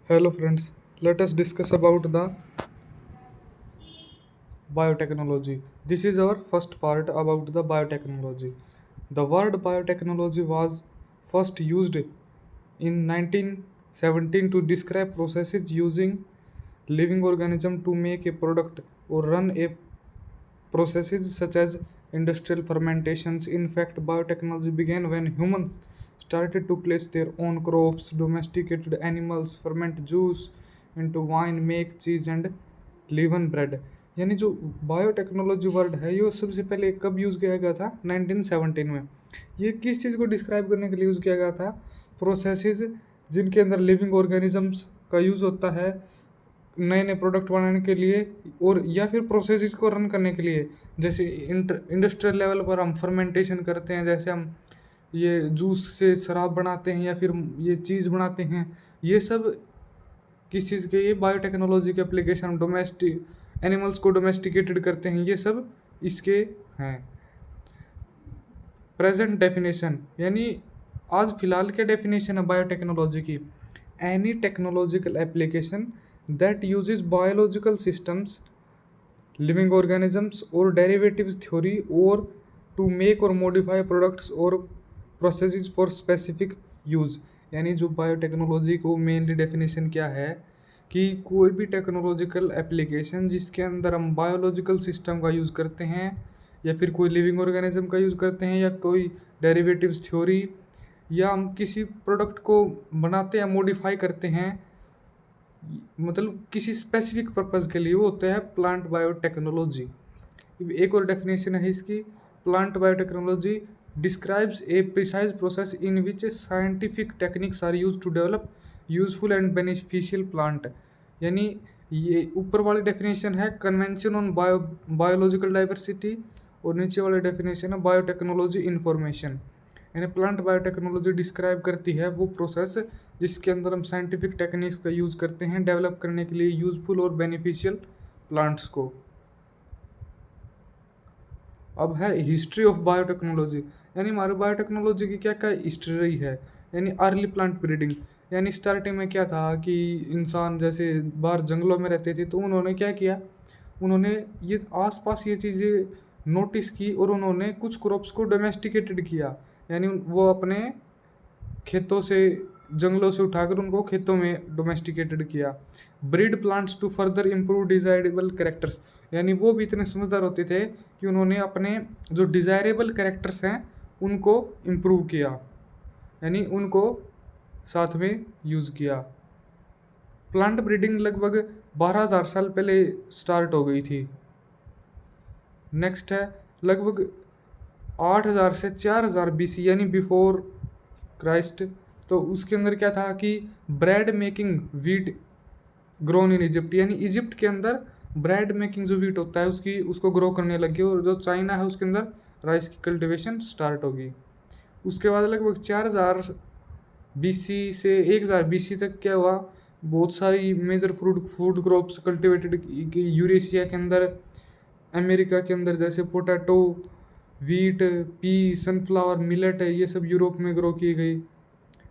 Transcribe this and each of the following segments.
Hello friends, let us discuss about the biotechnology. This is our first part about the biotechnology. The word biotechnology was first used in 1917 to describe processes using living organism to make a product or run a processes such as industrial fermentations. In fact, biotechnology began when humans started to place their own crops, domesticated animals, ferment juice into wine, make cheese and leaven bread. यानी जो biotechnology word है ये सबसे पहले कब use किया गया था 1917 में। ये किस चीज़ को डिस्क्राइब करने के लिए यूज़ किया गया था? प्रोसेसेस जिनके अंदर लिविंग ऑर्गेनिजम्स का यूज़ होता है नए नए प्रोडक्ट बनाने के लिए और या फिर प्रोसेस को रन करने के लिए। जैसे इंडस्ट्रियल लेवल पर हम फर्मेंटेशन करते हैं, जैसे हम ये जूस से शराब बनाते हैं या फिर ये चीज़ बनाते हैं। ये सब किस चीज़ के? ये बायोटेक्नोलॉजी के एप्लीकेशन। डोमेस्टिक एनिमल्स को डोमेस्टिकेटेड करते हैं, ये सब इसके हैं। प्रेजेंट डेफिनेशन यानी आज फिलहाल के डेफिनेशन है बायोटेक्नोलॉजी की। Any technological application that uses biological systems, living organisms और डेरिवेटिव्स थ्योरी और टू मेक और मॉडिफाई प्रोडक्ट्स और प्रोसेसेस फॉर स्पेसिफिक यूज़। यानी जो बायोटेक्नोलॉजी को मेनली डेफिनेशन क्या है कि कोई भी टेक्नोलॉजिकल एप्लीकेशन जिसके अंदर हम बायोलॉजिकल सिस्टम का यूज़ करते हैं या फिर कोई लिविंग ऑर्गेनिज्म का यूज़ करते हैं या कोई डेरिवेटिव्स थ्योरी या हम किसी प्रोडक्ट को बनाते हैं मॉडिफाई करते हैं, मतलब किसी स्पेसिफिक पर्पज़ के लिए, वो होता है प्लांट बायोटेक्नोलॉजी। एक और डेफिनेशन है इसकी। Plant biotechnology describes a precise process in which scientific techniques are use to develop useful and beneficial plant. यानी ये ऊपर वाली डेफिनेशन है कन्वेंशन ऑन बायोलॉजिकल डाइवर्सिटी और नीचे वाली डेफिनेशन है बायोटेक्नोलॉजी इंफॉर्मेशन। यानी प्लांट बायोटेक्नोलॉजी डिस्क्राइब करती है वो प्रोसेस जिसके अंदर हम साइंटिफिक टेक्निक्स का यूज़ करते हैं डेवलप करने के लिए यूजफुल और बेनिफिशियल प्लांट्स को। अब है हिस्ट्री ऑफ बायोटेक्नोलॉजी। यानी हमारे बायोटेक्नोलॉजी की क्या क्या हिस्ट्री रही है। यानी अर्ली प्लांट ब्रीडिंग। यानी स्टार्टिंग में क्या था कि इंसान जैसे बाहर जंगलों में रहते थे तो उन्होंने क्या किया, उन्होंने ये आसपास ये चीज़ें नोटिस की और उन्होंने कुछ क्रॉप्स को डोमेस्टिकेटेड किया। यानी वो अपने खेतों से, जंगलों से उठाकर उनको खेतों में डोमेस्टिकेटेड किया। Breed plants to further improve desirable characters. यानी वो भी इतने समझदार होते थे कि उन्होंने अपने जो डिज़ायरेबल कैरेक्टर्स हैं उनको इम्प्रूव किया, यानी उनको साथ में यूज़ किया। प्लांट ब्रीडिंग लगभग 12,000 साल पहले स्टार्ट हो गई थी। नेक्स्ट है लगभग 8,000 से 4,000 BC यानी बिफोर क्राइस्ट। तो उसके अंदर क्या था कि bread making wheat grown in Egypt. यानी इजिप्ट के अंदर ब्रेड मेकिंग जो वीट होता है उसको ग्रो करने लगे और जो चाइना है उसके अंदर राइस की कल्टीवेशन स्टार्ट होगी। उसके बाद लगभग 4,000 BC से 1,000 BC तक क्या हुआ, बहुत सारी major food crops cultivated Eurasia के अंदर, अमेरिका के अंदर, जैसे potato, wheat, pea, sunflower, millet है, ये सब यूरोप में ग्रो की गई।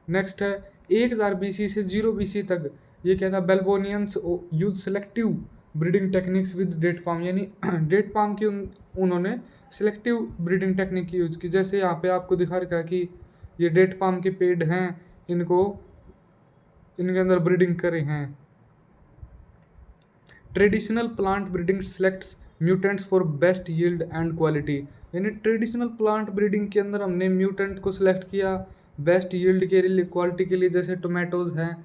नेक्स्ट है 1,000 BC से 0 BC तक ये क्या था, Babylonians use selective breeding techniques with date palm. यानी डेट पाम की उन्होंने सेलेक्टिव ब्रीडिंग टेक्निक की यूज़ की। जैसे यहाँ पे आपको दिखा रखा है कि ये डेट पाम के पेड़ हैं, इनके अंदर ब्रीडिंग करे हैं। Traditional plant breeding selects mutants for best yield and quality. यानी ट्रेडिशनल प्लांट ब्रीडिंग के अंदर हमने म्यूटेंट को सिलेक्ट किया बेस्ट यील्ड के लिए, क्वालिटी के लिए, जैसे टोमेटोज हैं।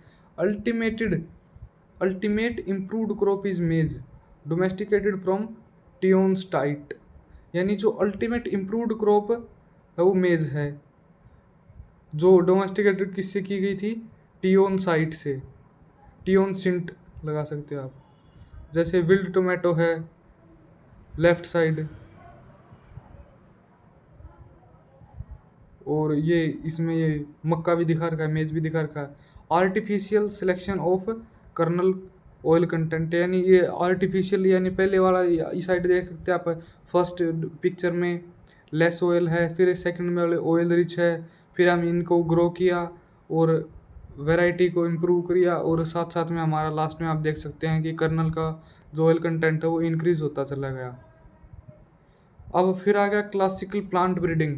अल्टीमेट इम्प्रूव्ड क्रॉप इज मेज डोमेस्टिकेटेड फ्रॉम टियोनस्टाइट। यानी जो अल्टीमेट इम्प्रूव्ड क्रॉप है वो मेज है, जो डोमेस्टिकेटेड किससे की गई थी, टियोनसाइट से। टियोनसिंट लगा सकते हो आप। जैसे विल्ड टोमेटो है लेफ्ट साइड, और ये इसमें ये मक्का भी दिखा रखा है, मेज भी दिखा रखा है। Artificial selection of kernel oil content. यानी ये आर्टिफिशियल, यानी पहले वाला इस साइड देख सकते हैं आप, फर्स्ट पिक्चर में लेस ऑयल है, फिर सेकंड में वाले ऑयल रिच है, फिर हम इनको ग्रो किया और वैरायटी को इम्प्रूव किया, और साथ साथ में हमारा लास्ट में आप देख सकते हैं कि कर्नल का जो ऑयल कंटेंट है वो इंक्रीज होता चला गया। अब फिर आ गया classical plant breeding,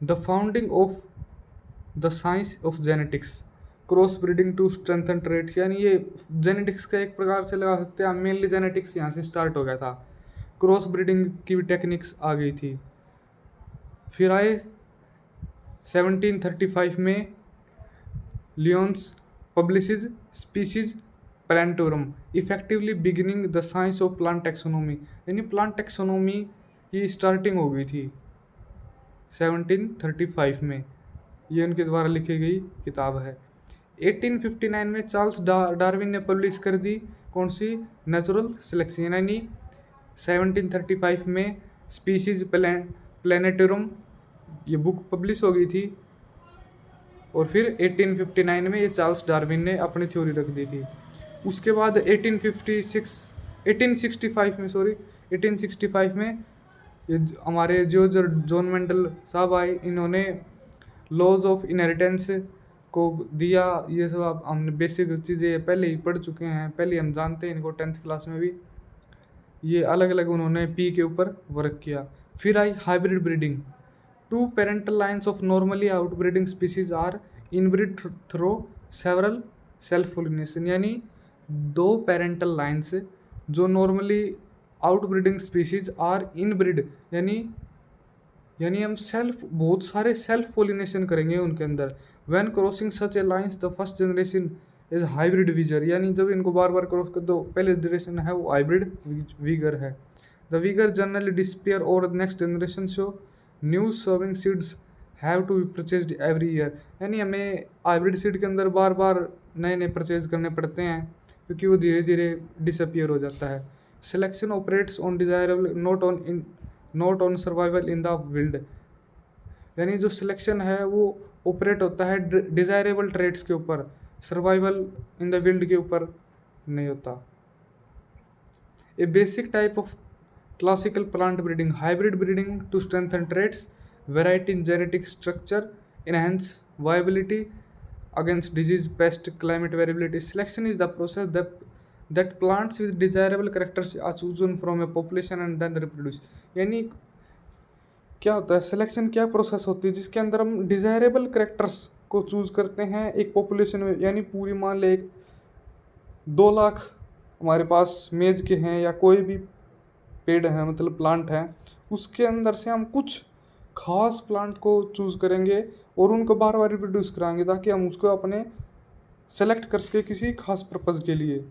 the founding of the science of genetics, cross breeding to strengthen traits. यानी ये जेनेटिक्स का एक प्रकार से लगा सकते हैं, मेनली जेनेटिक्स यहाँ से स्टार्ट हो गया था, क्रॉस ब्रीडिंग की भी टेक्निक्स आ गई थी। फिर आए 1735 में Linnaeus publishes species plantarum, effectively beginning the science of plant taxonomy. यानी प्लांट टेक्सोनोमी की स्टार्टिंग हो गई थी 1735 में, ये उनके द्वारा लिखी गई किताब है। 1859 में चार्ल्स डार्विन ने पब्लिश कर दी कौन सी, नेचुरल सिलेक्शन। यानी 1735 में स्पीशीज प्लानेटोरम ये बुक पब्लिश हो गई थी, और फिर 1859 में ये चार्ल्स डार्विन ने अपनी थ्योरी रख दी थी। उसके बाद 1865 में ये हमारे जो जॉन मेंडल साहब आए, इन्होंने लॉज ऑफ इनहेरिटेंस को दिया। ये सब आप हमने बेसिक चीज़ें पहले ही पढ़ चुके हैं, पहले हम जानते हैं इनको 10th क्लास में भी। ये अलग अलग उन्होंने पी के ऊपर वर्क किया। फिर आई hybrid breeding, two parental lines of normally outbreeding species are inbred through several self pollination. यानी दो पेरेंटल लाइन्स जो normally outbreeding species are inbred, यानी हम बहुत सारे सेल्फ पोलिनेशन करेंगे उनके अंदर। When crossing such a lines the first generation is hybrid vigour. यानी जब इनको बार बार क्रॉस कर दो, पहले जनरेशन है वो हाइब्रिड वीगर है। द वीगर जनरली डिसअपीयर और next generation show new serving seeds have to be purchased every year. यानी हमें हाइब्रिड सीड के अंदर बार बार नए नए परचेज करने पड़ते हैं, क्योंकि वो धीरे धीरे डिसअपीयर हो जाता है। Selection operates on desirable not on survival in the wild. यानी जो सिलेक्शन है वो ऑपरेट होता है डिजायरेबल ट्रेड्स के ऊपर, सर्वाइवल इन द विल्ड के ऊपर नहीं होता। A basic type of classical plant breeding, hybrid breeding to strengthen traits, variety in genetic structure, enhance viability against disease, pest, climate variability. Selection is the process that plants with desirable characters are chosen from a population and then reproduce. यानी क्या होता है, selection क्या process होती है जिसके अंदर हम डिजायरेबल करेक्टर्स को चूज करते हैं एक पॉपुलेशन में। यानी पूरी मान ले 2 लाख हमारे पास मेज के हैं या कोई भी पेड़ है, मतलब प्लांट है, उसके अंदर से हम कुछ खास प्लांट को चूज करेंगे और उनको बार बार रिप्रोड्यूस कराएंगे, ताकि हम उसको अपने सेलेक्ट कर सके किसी खास पर्पज़ के लिए।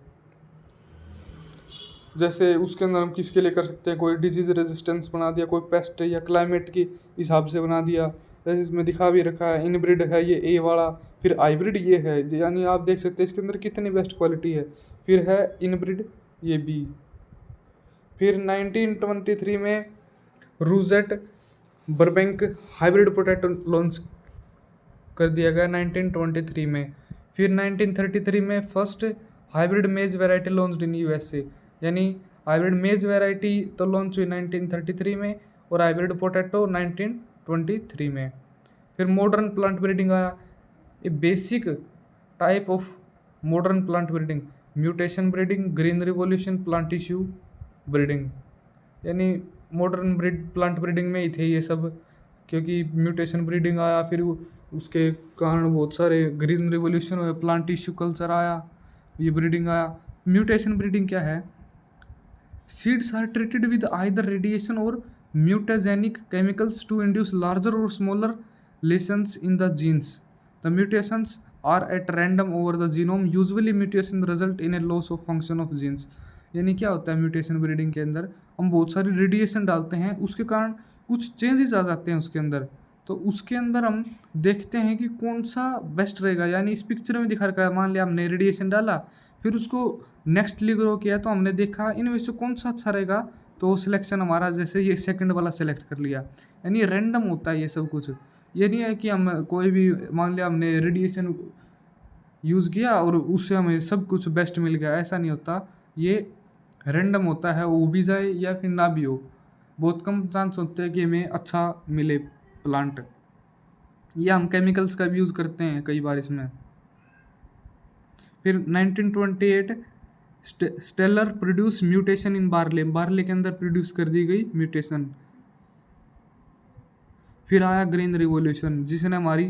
जैसे उसके अंदर हम किसके लिए कर सकते हैं, कोई डिजीज़ रेजिस्टेंस बना दिया, कोई पेस्ट या क्लाइमेट की हिसाब से बना दिया। जैसे इसमें दिखा भी रखा है, इनब्रिड है ये ए वाला, फिर हाइब्रिड ये है, यानी आप देख सकते हैं इसके अंदर कितनी बेस्ट क्वालिटी है। फिर है इनब्रिड ये बी। फिर 1923 में रूजेट बर्बैंक हाइब्रिड पोटैटो लॉन्च कर दिया गया 1923 में। फिर 1933 में फर्स्ट हाइब्रिड मेज वैरायटी लॉन्च्ड इन यूएसए। यानी हाइब्रिड मेज वैरायटी तो लॉन्च हुई 1933 में और हाइब्रिड पोटैटो 1923 में। फिर मॉडर्न प्लांट ब्रीडिंग आया, a basic type of modern plant breeding, mutation breeding, green revolution, plant tissue breeding. यानी मॉडर्न प्लांट ब्रीडिंग में ही थे ये सब, क्योंकि म्यूटेशन ब्रीडिंग आया, फिर उसके कारण बहुत सारे ग्रीन रिवॉल्यूशन हुए, प्लांट टिश्यू कल्चर आया, ये ब्रीडिंग आया। म्यूटेशन ब्रीडिंग क्या है, seeds are treated with either radiation और mutagenic chemicals to induce larger और smaller lesions in the genes. The mutations are at random over the genome, usually mutation result in a loss of function of genes. यानी क्या होता है mutation breeding के अंदर, हम बहुत सारी रेडिएशन डालते हैं, उसके कारण कुछ चेंजेस आ जाते हैं उसके अंदर, तो उसके अंदर हम देखते हैं कि कौन सा बेस्ट रहेगा। यानी इस पिक्चर में दिखा रखा है, मान लिया हमने रेडिएशन डाला, फिर उसको नेक्स्टली ग्रो किया, तो हमने देखा इनमें से कौन सा अच्छा रहेगा, तो सिलेक्शन हमारा जैसे ये सेकंड वाला सेलेक्ट कर लिया। यानी रैंडम होता है ये सब कुछ, ये नहीं है कि हम कोई भी मान लिया हमने रेडिएशन यूज़ किया और उससे हमें सब कुछ बेस्ट मिल गया, ऐसा नहीं होता। ये रैंडम होता है, वो भी जाए या फिर ना भी हो, बहुत कम चांस होते हैं कि हमें अच्छा मिले प्लांट। या हम केमिकल्स का भी यूज़ करते हैं कई बार इसमें। फिर 1928 Stadler produce mutation in barley, barley के अंदर प्रोड्यूस कर दी गई म्यूटेशन। फिर आया ग्रीन रिवॉल्यूशन, जिसने हमारी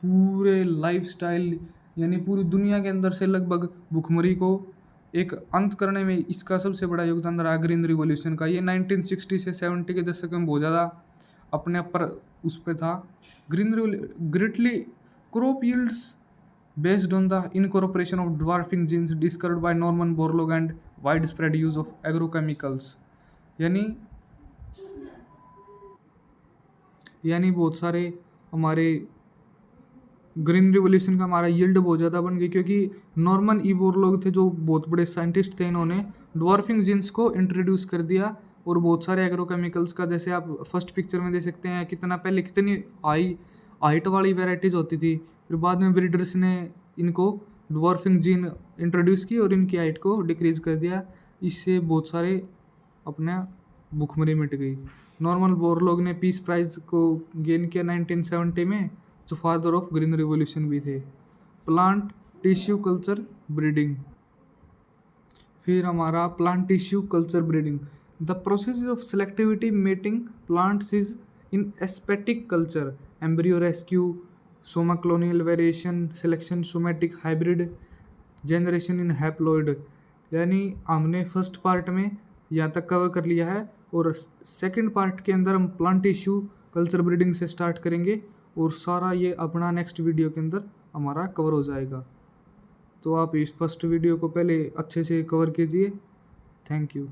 पूरे लाइफस्टाइल यानी पूरी दुनिया के अंदर से लगभग भुखमरी को एक अंत करने में इसका सबसे बड़ा योगदान रहा ग्रीन रिवॉल्यूशन का। ये 1960 से 70 के दशक में बहुत ज़्यादा अपने आप पर उस पर था। Green greatly crop yields based on the incorporation of dwarfing genes discovered by Norman Borlaug and widespread use of agrochemicals। यानी बहुत सारे हमारे ग्रीन रिवोल्यूशन का हमारा यील्ड बहुत ज़्यादा बन गई, क्योंकि नॉर्मन ई बोरलॉग थे जो बहुत बड़े साइंटिस्ट थे, इन्होंने ड्वार्फिंग जीन्स को इंट्रोड्यूस कर दिया। और बहुत सारे एग्रोकेमिकल्स का, जैसे आप फर्स्ट पिक्चर में देख सकते हैं, पहले कितनी हाइट वाली वेराइटीज़ होती थी, फिर बाद में ब्रीडर्स ने इनको ड्वार्फिंग जीन इंट्रोड्यूस की और इनकी हाइट को डिक्रीज कर दिया। इससे बहुत सारे अपना भुखमरी मिट गई। नॉर्मन बोरलॉग ने पीस प्राइज को गेन किया 1970 में, जो फादर ऑफ ग्रीन रिवॉल्यूशन भी थे। Plant tissue culture breeding. फिर हमारा plant tissue culture breeding, the process of selectivity mating plants is in aseptic culture, embryo rescue, somaclonal variation, selection, somatic hybrid, generation in haploid. यानी हमने first part में यहाँ तक cover कर लिया है, और सेकंड पार्ट के अंदर हम प्लांट टिश्यू कल्चर ब्रीडिंग से स्टार्ट करेंगे, और सारा ये अपना नेक्स्ट वीडियो के अंदर हमारा कवर हो जाएगा। तो आप इस फर्स्ट वीडियो को पहले अच्छे से कवर कीजिए। Thank you.